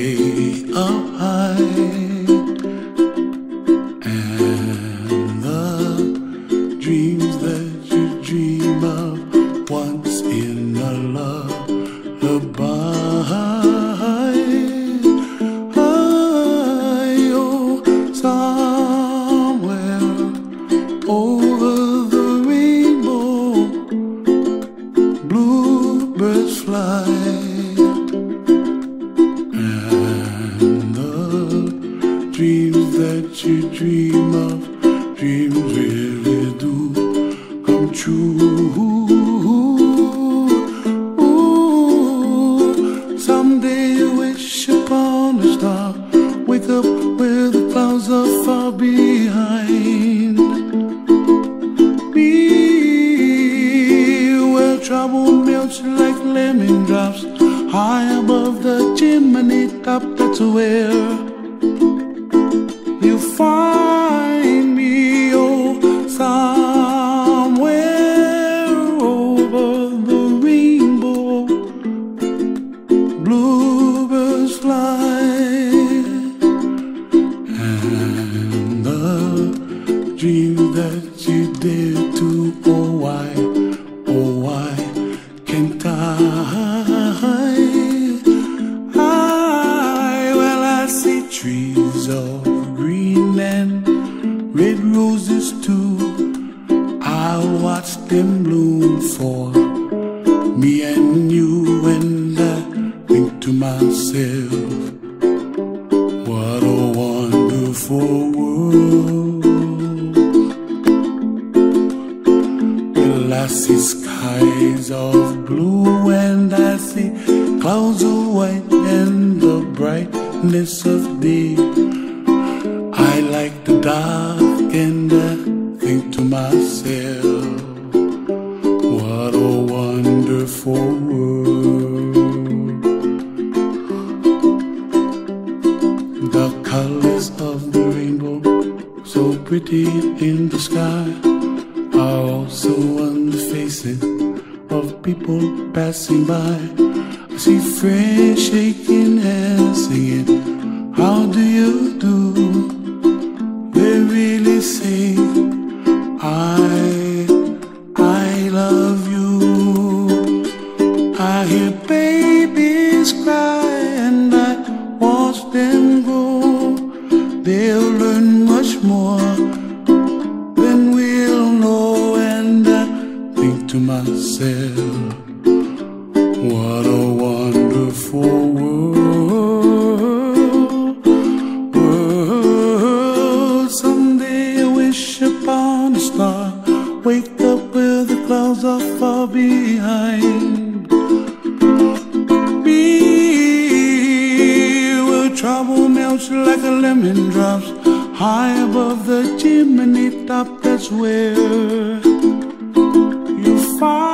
way up high, and the dreams that you dream of once in a lullaby. Oh, somewhere over the rainbow, bluebirds fly. Dreams that you dream of, dreams really do come true. Ooh, someday you wish upon a star, wake up where the clouds are far behind. Be where trouble melts like lemon drops, high above the chimney top. That's where you find me, oh, somewhere over the rainbow, bluebirds fly, and the dreams that you dare to, oh why can't I? Well, I see trees of green and red roses too. I'll watch them bloom for me and you, and I think to myself, what a wonderful world. Well, I see skies of blue, and I see clouds of white, and the brightness of day. I like the dark, and I think to myself, what a wonderful world. The colors of the rainbow, so pretty in the sky, are also on the faces of people passing by. I see friends shaking hands, singing, how do you do? They really say, I love you. I hear babies cry, and I watch them grow. They'll learn much more than we'll know, and I think to myself, what a wonderful world. Someday I wish upon a star, wake up where the clouds are far behind. Be where trouble melts like a lemon drops, high above the chimney top. That's where you find